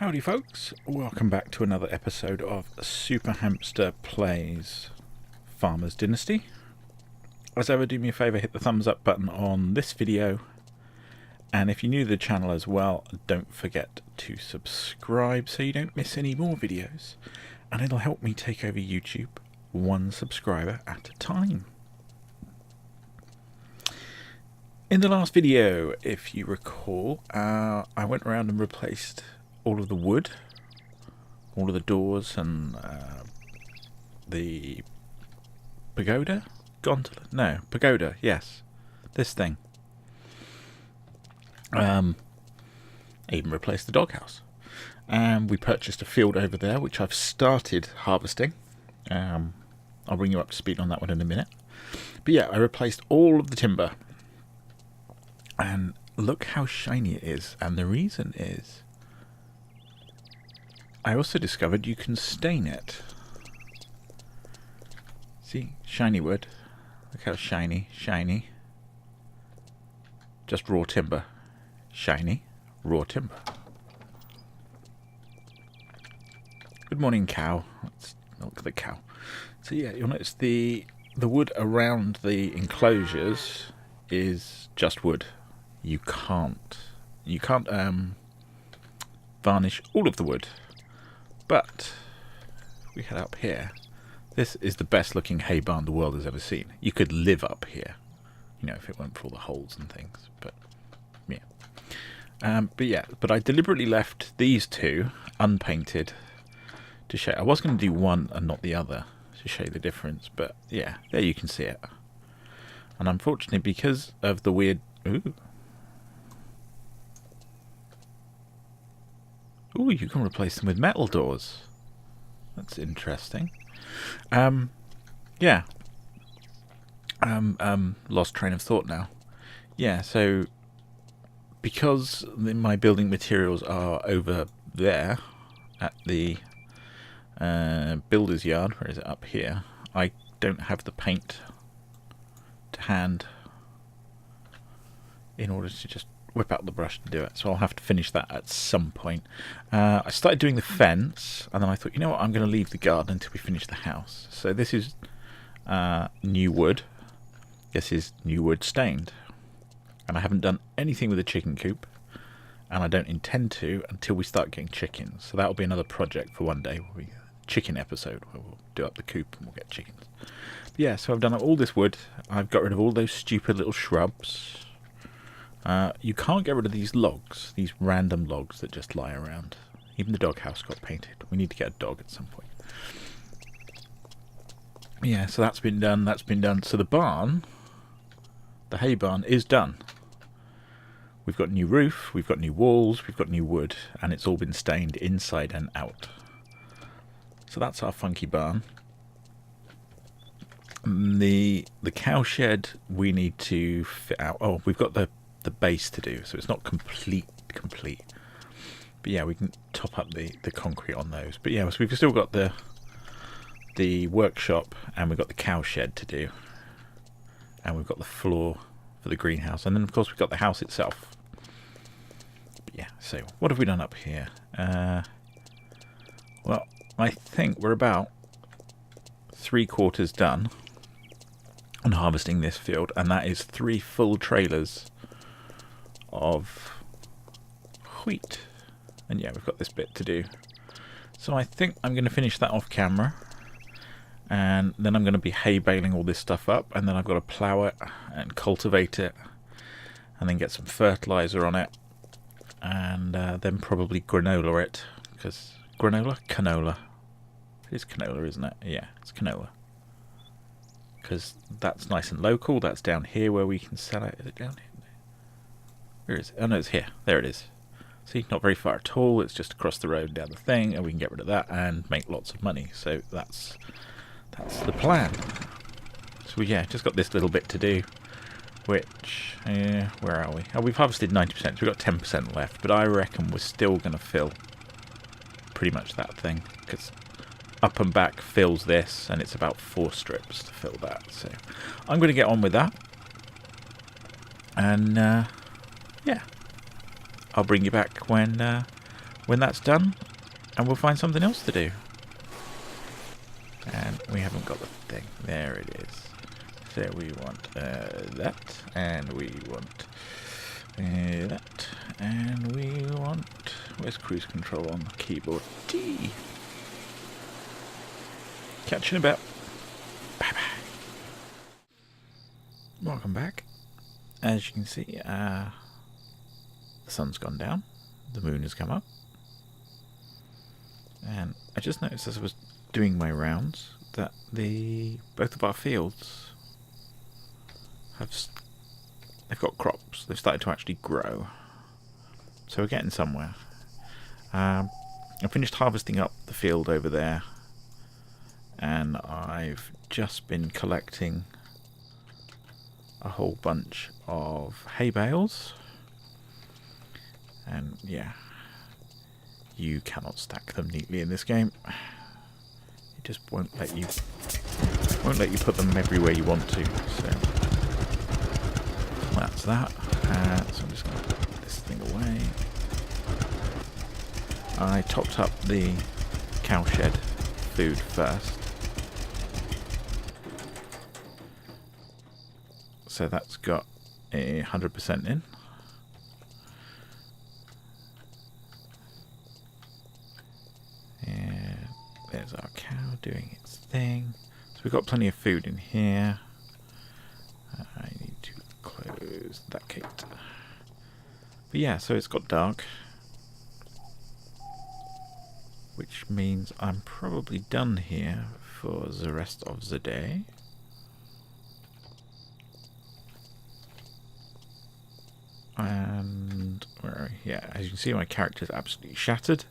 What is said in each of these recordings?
Howdy folks, welcome back to another episode of Supa Hamsta Plays Farmers Dynasty. As ever, do me a favour, hit the thumbs up button on this video, and if you're new to the channel as well, don't forget to subscribe so you don't miss any more videos, and it'll help me take over YouTube one subscriber at a time. In the last video, if you recall, I went around and replaced all of the wood, all of the doors, and the pagoda? Gondola? No, pagoda, yes. This thing. I even replaced the doghouse. And we purchased a field over there, which I've started harvesting. I'll bring you up to speed on that one in a minute. But yeah, I replaced all of the timber. And look how shiny it is. And the reason is, I also discovered you can stain it. See? Shiny wood. Look how shiny. Just raw timber. Shiny, raw timber. Good morning, cow. Let's milk the cow. So yeah, you'll notice the wood around the enclosures is just wood. You can't varnish all of the wood. But we head up here. This is the best looking hay barn the world has ever seen. You could live up here, you know, if it weren't for all the holes and things. But yeah. But I deliberately left these two unpainted to show. I was going to do one and not the other to show you the difference. But yeah, there you can see it. And unfortunately, because of the weird... Ooh, you can replace them with metal doors. That's interesting. Yeah. Lost train of thought now. Yeah, so because my building materials are over there at the builder's yard, where is it, up here, I don't have the paint to hand in order to just whip out the brush to do it, so I'll have to finish that at some point. I started doing the fence, and then I thought, you know what, I'm going to leave the garden until we finish the house. So this is new wood. This is new wood stained. And I haven't done anything with the chicken coop, and I don't intend to until we start getting chickens. So that'll be another project for one day, chicken episode, where we'll do up the coop and we'll get chickens. But yeah, so I've done all this wood. I've got rid of all those stupid little shrubs. You can't get rid of these logs, these random logs that just lie around. Even the doghouse got painted. We need to get a dog at some point. Yeah, so that's been done. So the barn, the hay barn, is done. We've got new roof, we've got new walls, we've got new wood, and it's all been stained inside and out. So that's our funky barn. The cow shed we need to fit out. Oh, we've got the base to do, so it's not complete. But yeah, we can top up the concrete on those. But yeah, so we've still got the workshop, and we've got the cow shed to do, and we've got the floor for the greenhouse, and then of course we've got the house itself. But yeah, so what have we done up here? Well, I think we're about 3/4 done on harvesting this field, and that is 3 full trailers of wheat. And yeah, we've got this bit to do. So I think I'm going to finish that off camera, and then I'm going to be hay baling all this stuff up, and then I've got to plough it and cultivate it, and then get some fertilizer on it, and then probably granola it, because canola. It is canola, isn't it? Yeah, it's canola. Because that's nice and local. That's down here where we can sell it. Is it down here? Where is it? Oh no, it's here. There it is. See, not very far at all. It's just across the road down the thing, and we can get rid of that and make lots of money. So that's the plan. So yeah, just got this little bit to do. Which, where are we? Oh, we've harvested 90%. So we've got 10% left, but I reckon we're still going to fill pretty much that thing, because up and back fills this, and it's about 4 strips to fill that. So I'm going to get on with that, and yeah, I'll bring you back when when that's done, and we'll find something else to do. And we haven't got the thing. There it is. So we want that, and we want that, and we want... Where's cruise control on the keyboard? T. Catch you in a bit. Bye-bye. Welcome back. As you can see, the sun's gone down. The moon has come up. And I just noticed as I was doing my rounds that both of our fields they've got crops. They've started to actually grow. So we're getting somewhere. I finished harvesting up the field over there, and I've just been collecting a whole bunch of hay bales. And yeah, you cannot stack them neatly in this game. It just won't let you put them everywhere you want to. So that's that. So I'm just going to put this thing away. I topped up the cowshed food first. So that's got 100% in. And there's our cow doing its thing. So we've got plenty of food in here. I need to close that gate. But yeah, so it's got dark, which means I'm probably done here for the rest of the day. And yeah, as you can see, my character's absolutely shattered,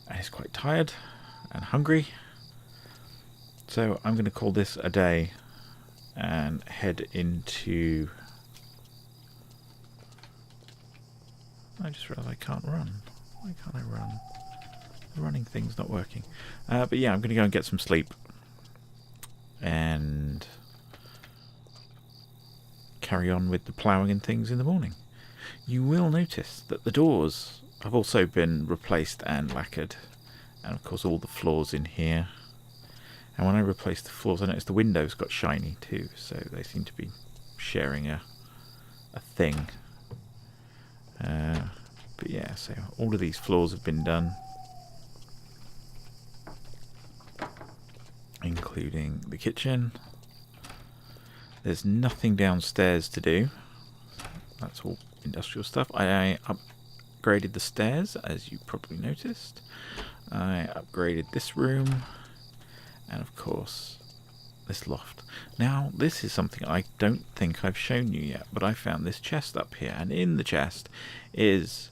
and he's quite tired and hungry. So I'm going to call this a day and head into... I just realised I can't run. Why can't I run? The running thing's not working. But yeah, I'm going to go and get some sleep and carry on with the ploughing and things in the morning. You will notice that the doors have also been replaced and lacquered, and of course all the floors in here. And when I replaced the floors, I noticed the windows got shiny too, so they seem to be sharing a thing. But yeah, so all of these floors have been done, including the kitchen. There's nothing downstairs to do. That's all industrial stuff. I upgraded the stairs, as you probably noticed. I upgraded this room, and of course this loft. Now this is something I don't think I've shown you yet, but I found this chest up here, and in the chest is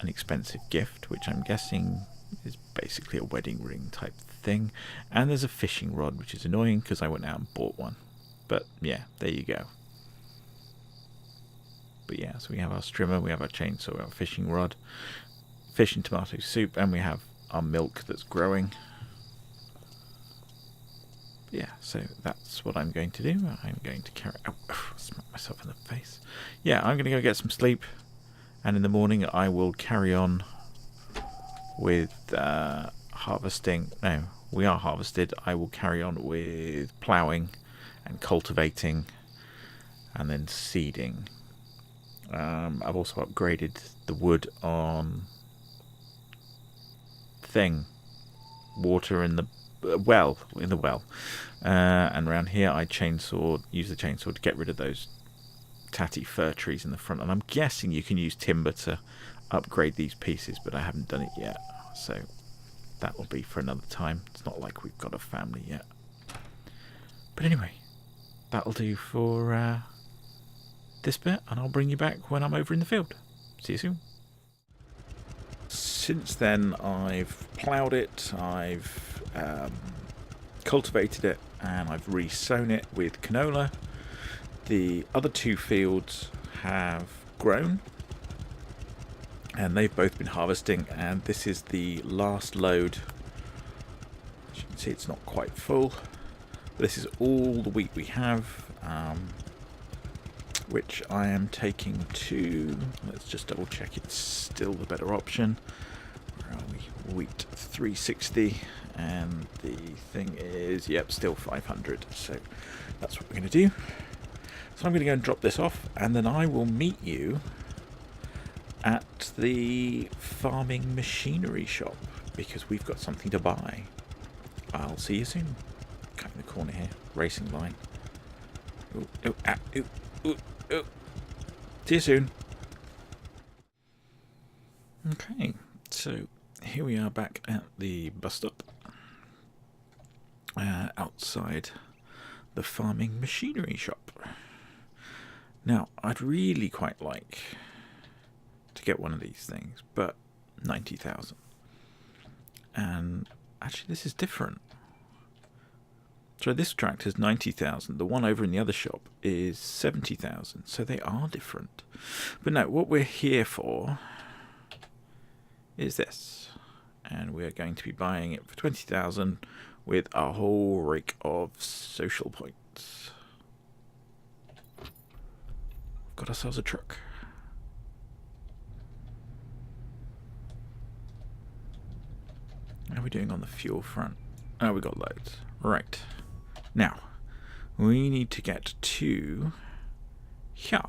an expensive gift, which I'm guessing is basically a wedding ring type thing, and there's a fishing rod, which is annoying because I went out and bought one. But yeah, there you go. But yeah, so we have our strimmer, we have our chainsaw, we have our fishing rod, fish and tomato soup, and we have our milk that's growing. But yeah, so that's what I'm going to do. I'm going to carry... Oh, smack myself in the face. Yeah, I'm going to go get some sleep, and in the morning I will carry on with harvesting. No, we are harvested. I will carry on with ploughing and cultivating, and then seeding. I've also upgraded the wood on water in the well, and around here I use the chainsaw to get rid of those tatty fir trees in the front, and I'm guessing you can use timber to upgrade these pieces, but I haven't done it yet, so that will be for another time. It's not like we've got a family yet. But anyway, that'll do for this bit, and I'll bring you back when I'm over in the field. See you soon. Since then, I've ploughed it, I've cultivated it, and I've re-sown it with canola. The other two fields have grown, and they've both been harvesting, and this is the last load. As you can see, it's not quite full. This is all the wheat we have, which I am taking to, let's just double check it's still the better option, Where are we? Wheat 360, and the thing is, yep, still 500. So that's what we're going to do. So I'm going to go and drop this off, and then I will meet you at the farming machinery shop, because we've got something to buy. I'll see you soon. Cutting the corner here. Racing line. Ooh, ooh, ah, ooh, ooh, ooh. See you soon. Okay, so here we are back at the bus stop. Outside the farming machinery shop. Now, I'd really quite like to get one of these things, but 90,000. And actually, this is different. So this tractor's 90,000. The one over in the other shop is 70,000. So they are different. But no, what we're here for is this. And we're going to be buying it for 20,000 with a whole rake of social points. Got ourselves a truck. How are we doing on the fuel front? Oh, we got loads. Right. Now, we need to get to here.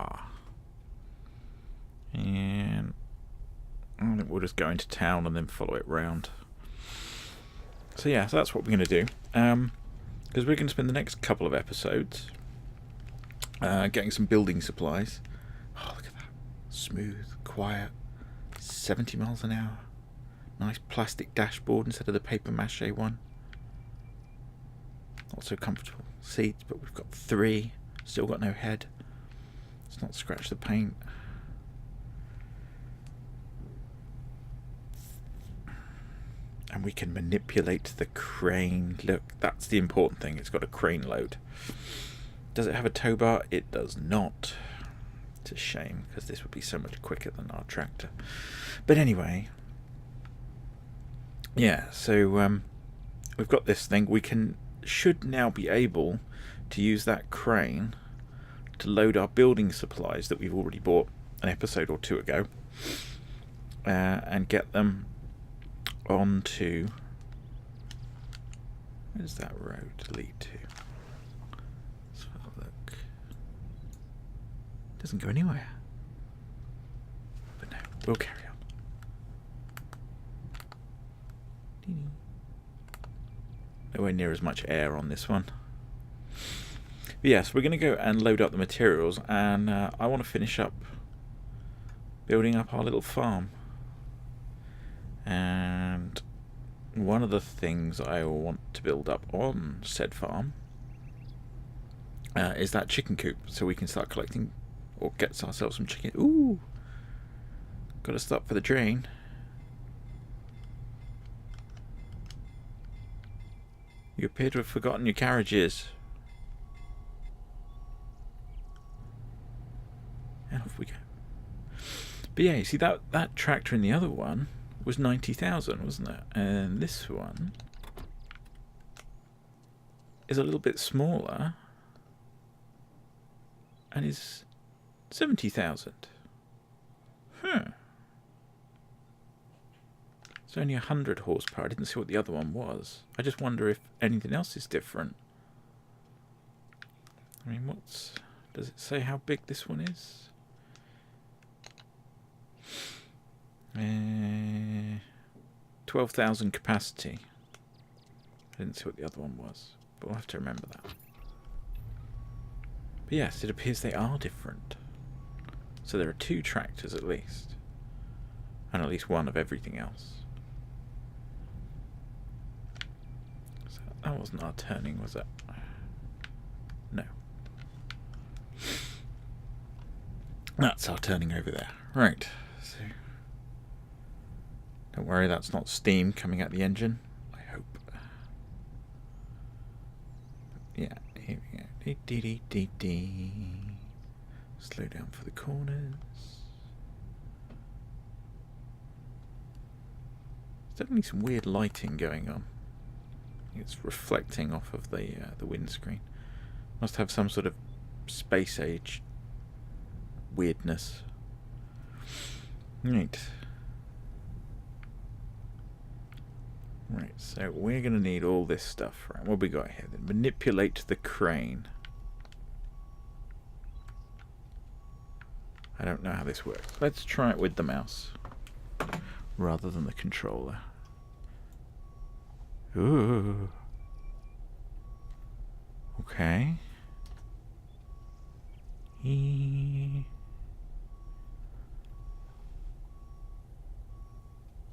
And I think we'll just go into town and then follow it round. So yeah, so that's what we're going to do. Because we're going to spend the next couple of episodes getting some building supplies. Oh, look at that. Smooth, quiet, 70 miles an hour. Nice plastic dashboard instead of the paper mache one. Not so comfortable seats, but we've got 3. Still got no head. Let's not scratch the paint. And we can manipulate the crane. Look, that's the important thing. It's got a crane load. Does it have a tow bar? It does not. It's a shame, because this would be so much quicker than our tractor. But anyway, yeah, so we've got this thing. We should now be able to use that crane to load our building supplies that we've already bought an episode or 2 ago, and get them onto, where's that road lead to? Let's have a look. Doesn't go anywhere. But no, we'll carry on. Nowhere near as much air on this one. But yes, we're going to go and load up the materials, and I want to finish up building up our little farm. And one of the things I want to build up on said farm is that chicken coop, so we can start collecting, or get ourselves some chicken. Ooh! Got to stop for the drain. You appear to have forgotten your carriages. And off we go. But yeah, you see that tractor in the other one was 90,000, wasn't it? And this one is a little bit smaller and is 70,000. It's only 100 horsepower. I didn't see what the other one was. I just wonder if anything else is different. I mean, does it say how big this one is? 12,000 capacity. I didn't see what the other one was, but we'll have to remember that. But yes, it appears they are different. So there are 2 tractors at least, and at least one of everything else. So that wasn't our turning, was it? No. That's our turning over there. Right, so don't worry, that's not steam coming out the engine, I hope. Yeah, here we go. Dee dee dee dee dee. Slow down for the corners. There's definitely some weird lighting going on. It's reflecting off of the windscreen. Must have some sort of space age weirdness. Right. Right, so we're going to need all this stuff. Right, what we got here then? Manipulate the crane. I don't know how this works. Let's try it with the mouse rather than the controller. Ooh. Okay.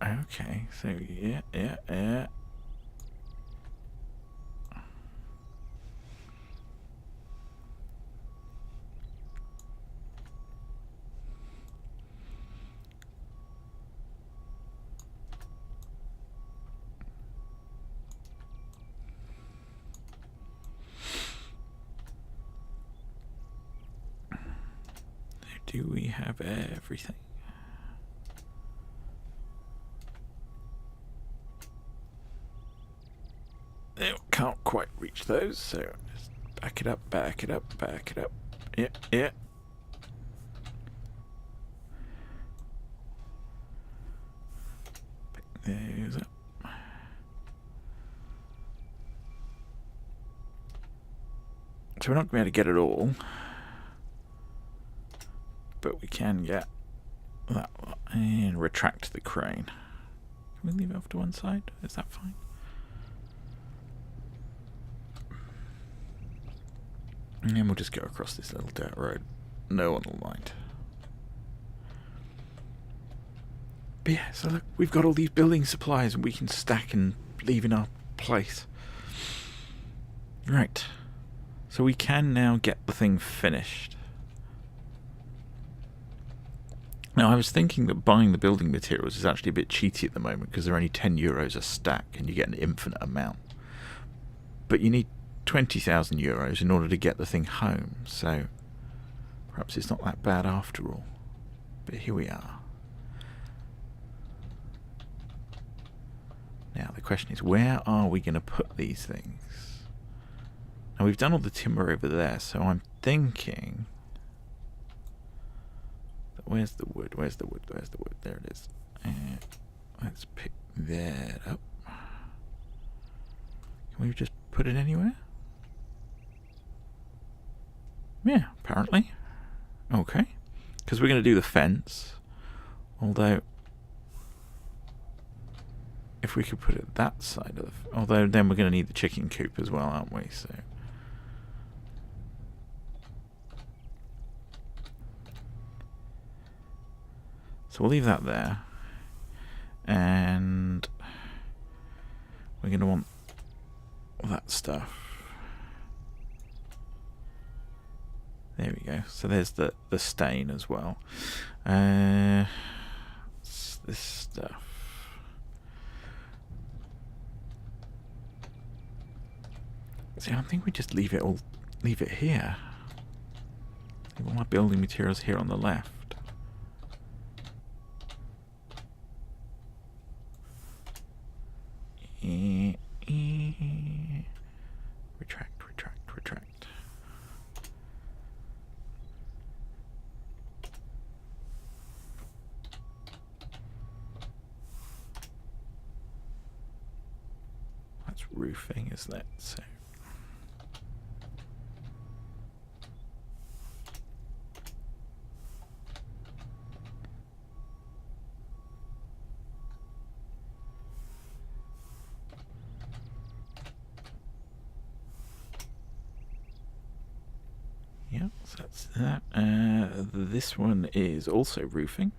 Okay, so yeah. Do we have everything? Can't quite reach those, so just back it up. Yeah. Pick those up. So we're not going to be able to get it all, but we can get that one and retract the crane. Can we leave it off to one side? Is that fine? And then we'll just go across this little dirt road. No one will mind. But yeah, so look, we've got all these building supplies and we can stack and leave in our place. Right. So we can now get the thing finished. Now, I was thinking that buying the building materials is actually a bit cheaty at the moment because they're only €10 a stack and you get an infinite amount. But you need 20,000 euros in order to get the thing home, so perhaps it's not that bad after all. But here we are. Now the question is, where are we going to put these things? Now we've done all the timber over there, so I'm thinking that where's the wood? There it is. Let's pick that up. Can we just put it anywhere? Yeah, apparently. Okay. Because we're going to do the fence. Although, if we could put it that side of the... Although, then we're going to need the chicken coop as well, aren't we? So we'll leave that there. And we're going to want that stuff. There we go. So there's the stain as well. This stuff. See, I think we just leave it here. Leave all my building materials here on the left. Retract. That's roofing, is that? So. Yeah, so that's that. This one is also roofing.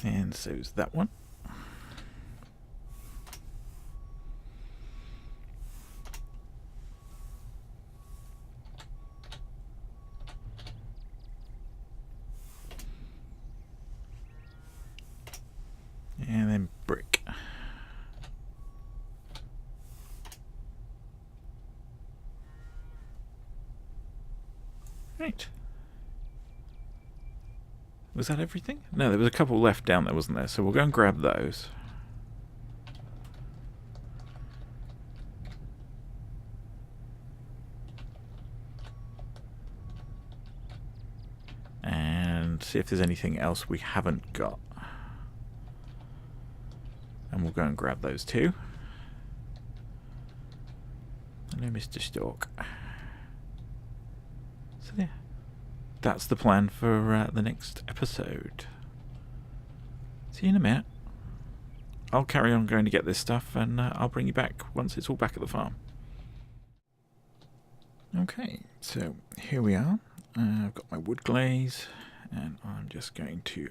And so is that one. And then brick. Right. Was that everything? No, there was a couple left down there, wasn't there? So we'll go and grab those. and see if there's anything else we haven't got. And we'll go and grab those too. Hello, Mr. Stork. So yeah, that's the plan for the next episode. See you in a minute. I'll carry on going to get this stuff, and I'll bring you back once it's all back at the farm. Okay, so here we are. I've got my wood glaze, and I'm just going to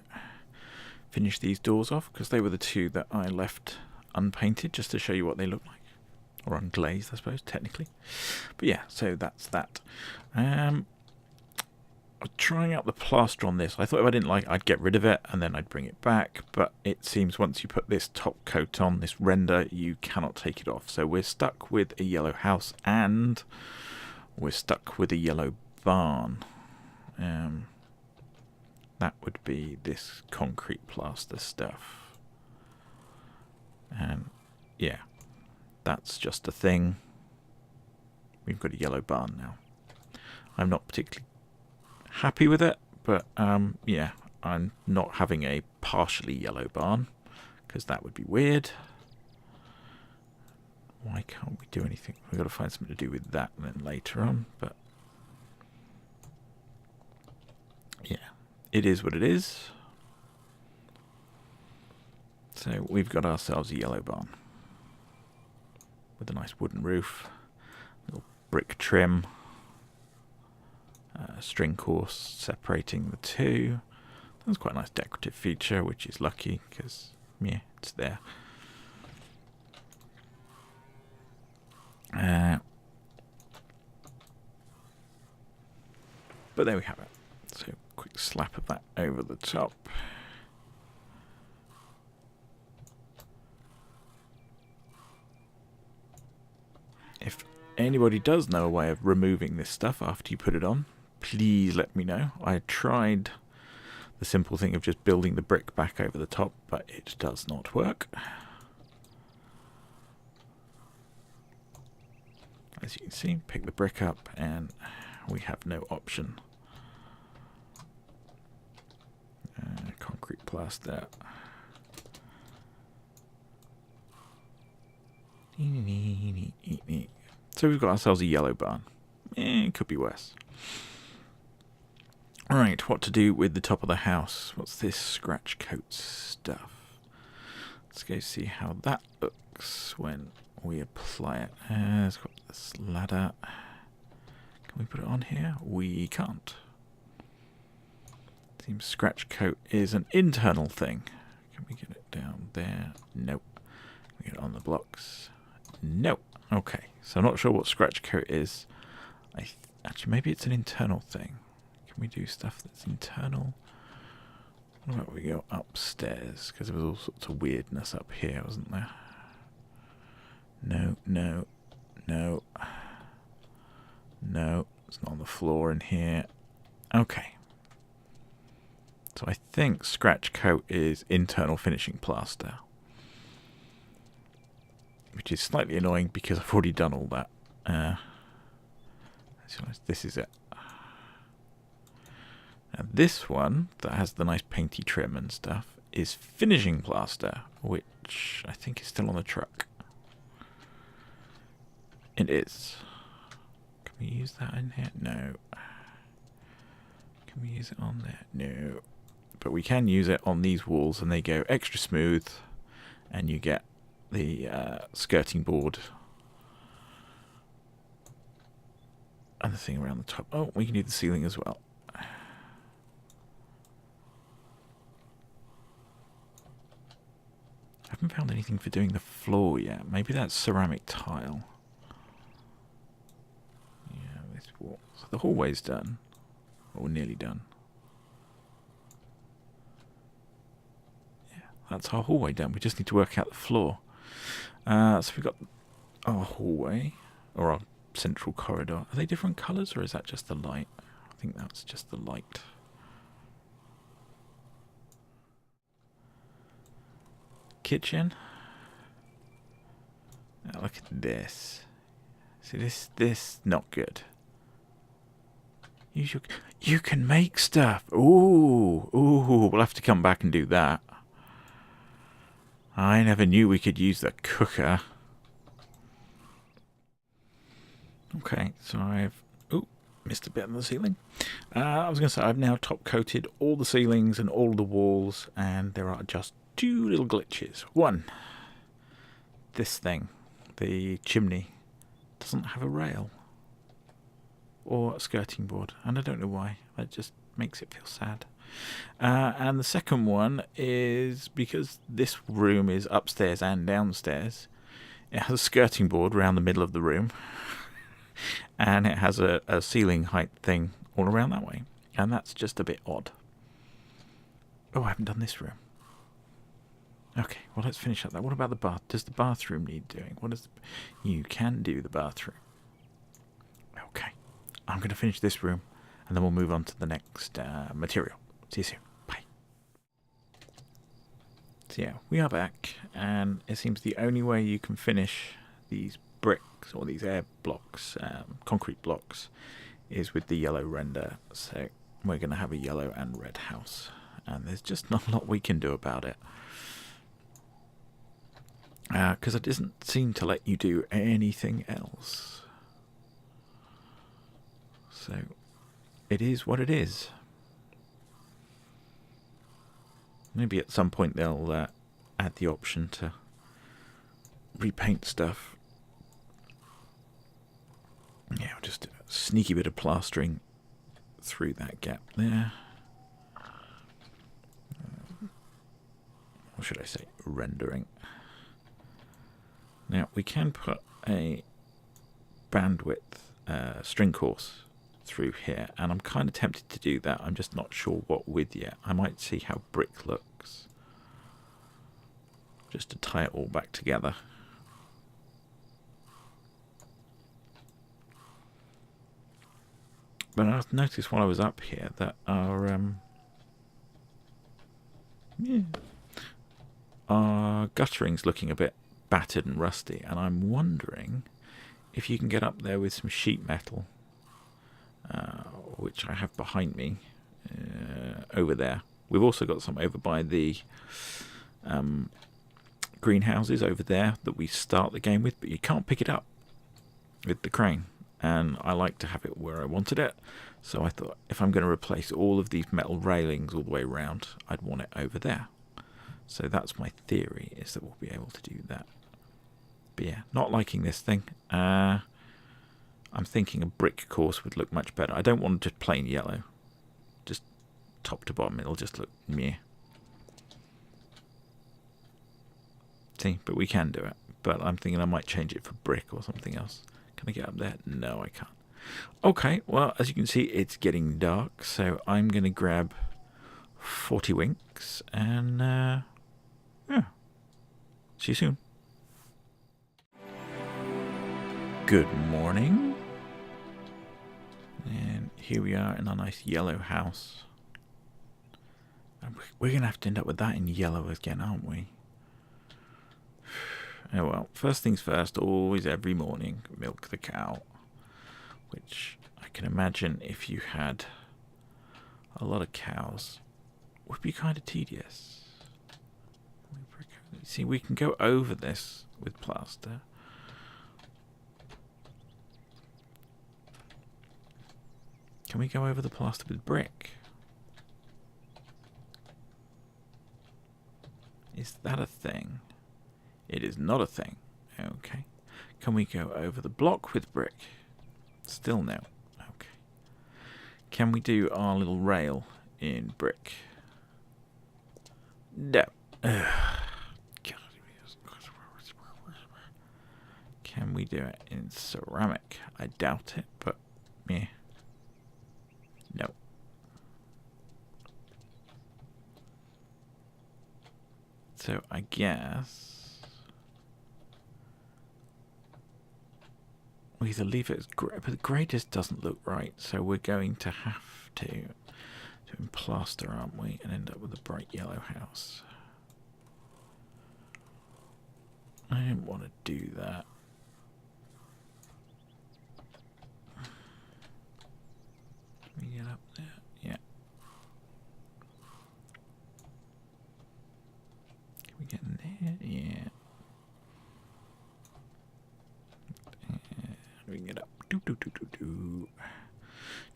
finish these doors off, because they were the two that I left unpainted, just to show you what they look like. Or unglazed, I suppose, technically. But yeah, so that's that. I'm trying out the plaster on this. I thought if I didn't like it, I'd get rid of it, and then I'd bring it back. But it seems once you put this top coat on, this render, you cannot take it off. So we're stuck with a yellow house, and we're stuck with a yellow barn. That would be this concrete plaster stuff. And yeah, that's just a thing. We've got a yellow barn now. I'm not particularly happy with it, but yeah, I'm not having a partially yellow barn, because that would be weird. Why can't we do anything? We've got to find something to do with that then later on, but yeah, it is what it is. So we've got ourselves a yellow barn with a nice wooden roof, little brick trim, string course separating the two. That's quite a nice decorative feature, which is lucky because yeah, it's there. But there we have it. So quick slap of that over the top. If anybody does know a way of removing this stuff after you put it on, please let me know. I tried the simple thing of just building the brick back over the top, but it does not work. As you can see, pick the brick up and we have no option. Concrete plaster. So we've got ourselves a yellow barn. It could be worse. Alright, what to do with the top of the house? What's this scratch coat stuff? Let's go see how that looks when we apply it. It's got this ladder. Can we put it on here? We can't. Seems scratch coat is an internal thing. Can we get it down there? Nope. Can we get it on the blocks? Nope. Okay, so I'm not sure what scratch coat is. Actually, maybe it's an internal thing. Can we do stuff that's internal? What about we go upstairs? Because there was all sorts of weirdness up here, wasn't there? No, no, no. No, it's not on the floor in here. Okay. So I think scratch coat is internal finishing plaster. Which is slightly annoying because I've already done all that. This is it. Now this one, that has the nice painty trim and stuff, is finishing plaster, which I think is still on the truck. It is. Can we use that in here? No. Can we use it on there? No. But we can use it on these walls and they go extra smooth and you get the skirting board and the thing around the top. Oh, we can do the ceiling as well. I haven't found anything for doing the floor yet. Maybe that's ceramic tile. Yeah, this wall. So the hallway's done. Or nearly done. Yeah, that's our hallway done. We just need to work out the floor. So we've got our hallway, or our central corridor. Are they different colours, or is that just the light? I think that's just the light. Kitchen. Now look at this. See, this not good. You can make stuff. Ooh, we'll have to come back and do that. I never knew we could use the cooker. Okay, so I've... Ooh, missed a bit on the ceiling. I was going to say, I've now top-coated all the ceilings and all the walls, and there are just two little glitches. One, this thing, the chimney, doesn't have a rail or a skirting board, and I don't know why. That just makes it feel sad. And the second one is because this room is upstairs and downstairs. It has a skirting board around the middle of the room, and it has a ceiling height thing all around that way, and that's just a bit odd. Oh, I haven't done this room. Okay, well, let's finish up that. What about the bath? Does the bathroom need doing? You can do the bathroom. Okay, I'm going to finish this room, and then we'll move on to the next material. See you soon. Bye. So yeah, we are back, and it seems the only way you can finish these bricks or these air blocks, concrete blocks, is with the yellow render. So we're going to have a yellow and red house, and there's just not a lot we can do about it. Because it doesn't seem to let you do anything else. So it is what it is. Maybe at some point they'll add the option to repaint stuff. Yeah, just a sneaky bit of plastering through that gap there. Or should I say rendering. Now, we can put a bandwidth string course through here, and I'm kind of tempted to do that. I'm just not sure what width yet. I might see how brick looks, just to tie it all back together. But I noticed while I was up here that our guttering's looking a bit battered and rusty, and I'm wondering if you can get up there with some sheet metal, which I have behind me over there. We've also got some over by the greenhouses over there that we start the game with, but you can't pick it up with the crane, and I like to have it where I wanted it. So I thought if I'm going to replace all of these metal railings all the way around, I'd want it over there. So that's my theory, is that we'll be able to do that. But yeah, not liking this thing. I'm thinking a brick course would look much better. I don't want just plain yellow. Just top to bottom, it'll just look meh. See, but we can do it. But I'm thinking I might change it for brick or something else. Can I get up there? No, I can't. Okay, well, as you can see, it's getting dark. So I'm going to grab 40 winks and yeah, see you soon. Good morning. And here we are in a nice yellow house. And we're going to have to end up with that in yellow again, aren't we? Oh well, first things first, always every morning, milk the cow. Which I can imagine if you had a lot of cows would be kind of tedious. See, we can go over this with plaster. Can we go over the plaster with brick? Is that a thing? It is not a thing. Okay. Can we go over the block with brick? Still no. Okay. Can we do our little rail in brick? No. Can we do it in ceramic? I doubt it, but yeah. No. So I guess we either leave it as grey, but the grey just doesn't look right, so we're going to have to plaster, aren't we, and end up with a bright yellow house. I didn't want to do that. We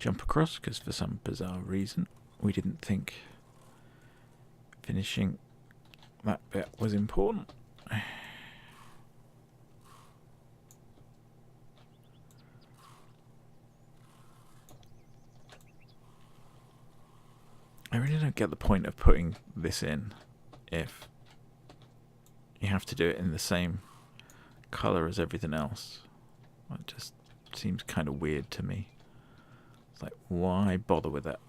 jump across, because for some bizarre reason we didn't think finishing that bit was important. I really don't get the point of putting this in if you have to do it in the same colour as everything else. It just seems kind of weird to me. It's like, why bother with it?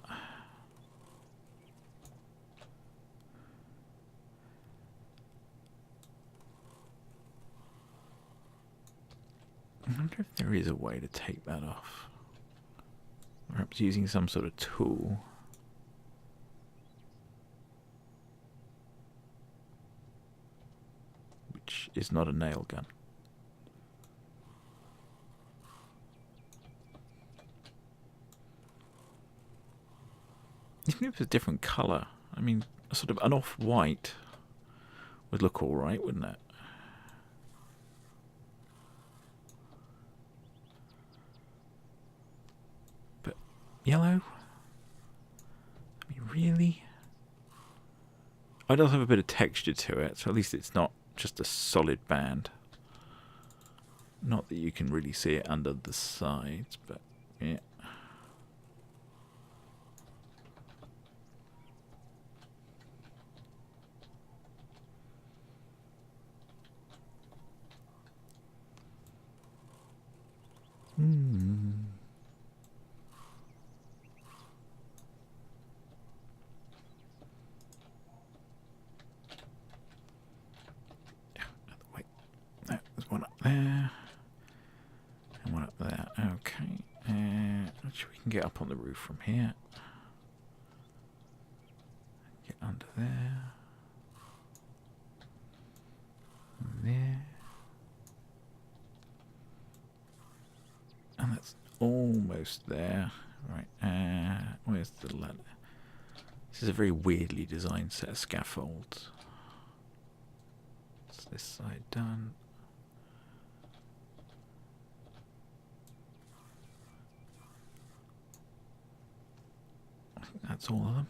I wonder if there is a way to take that off. Perhaps using some sort of tool. Which is not a nail gun. Even if it was a different colour, I mean, sort of an off-white would look alright, wouldn't it? But yellow? I mean, really? It does have a bit of texture to it, so at least it's not just a solid band. Not that you can really see it under the sides, but yeah. Wait, there's one up there, and one up there. Okay, actually we can get up on the roof from here. Get under there. And there. And that's almost there. Right, where's the ladder? This is a very weirdly designed set of scaffolds. What's this side done? I think that's all of them.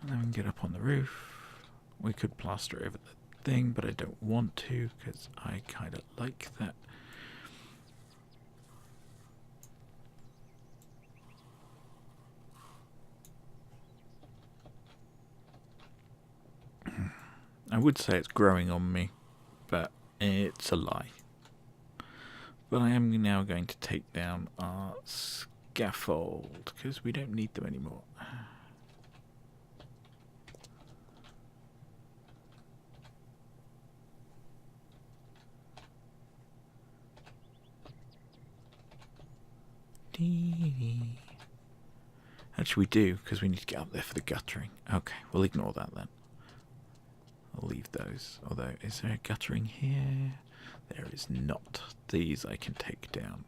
And then we can get up on the roof. We could plaster over the thing, but I don't want to because I kind of like that. I would say it's growing on me, but it's a lie. But I am now going to take down our scaffold, because we don't need them anymore. Actually we do, because we need to get up there for the guttering. Okay, we'll ignore that then. I'll leave those. Although, is there a guttering here? There is not. These I can take down.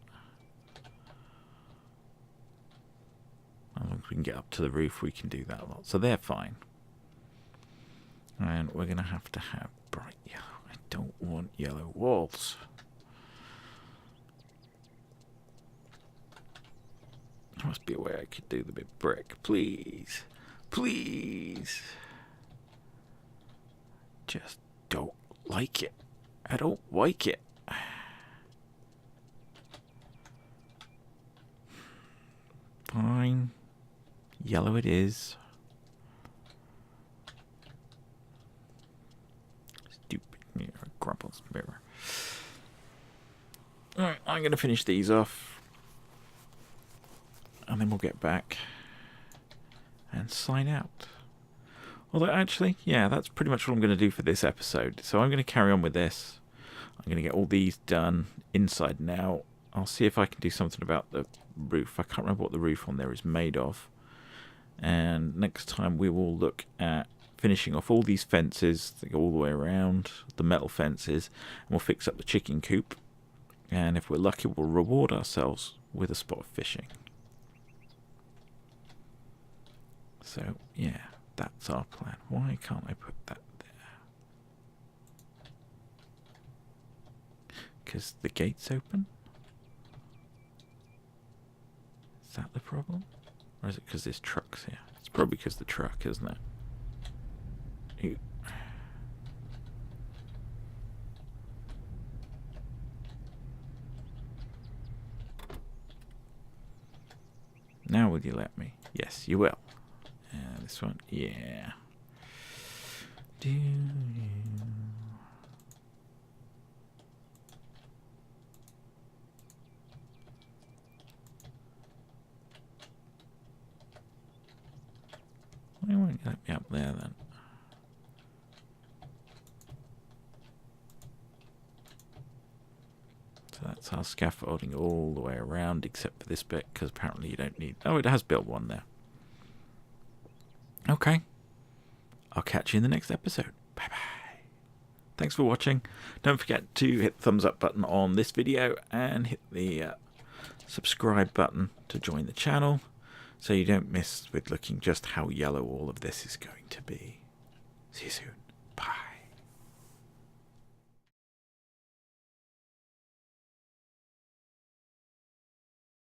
As long as we can get up to the roof, we can do that a lot. So they're fine. And we're going to have bright yellow. I don't want yellow walls. There must be a way I could do the bit brick. Please. Please. Just don't like it. I don't like it. Fine. Yellow it is. Stupid mirror. Grumple's mirror. Alright, I'm going to finish these off. And then we'll get back and sign out. Although, actually, yeah, that's pretty much what I'm going to do for this episode. So I'm going to carry on with this. I'm going to get all these done inside and out. I'll see if I can do something about the roof. I can't remember what the roof on there is made of. And next time we will look at finishing off all these fences that go all the way around, the metal fences, and we'll fix up the chicken coop. And if we're lucky, we'll reward ourselves with a spot of fishing. So, yeah. That's our plan. Why can't I put that there? Because the gate's open? the problem? Or is it because there's trucks here? It's probably because the truck, isn't it? You... Now will you let me? Yes, you will. This one, yeah. Why won't you let me up there then? So that's our scaffolding all the way around except for this bit, because apparently you don't need... Oh, it has built one there. Okay. I'll catch you in the next episode. Bye-bye. Thanks for watching. Don't forget to hit the thumbs up button on this video and hit the subscribe button to join the channel so you don't miss with looking just how yellow all of this is going to be. See you soon. Bye.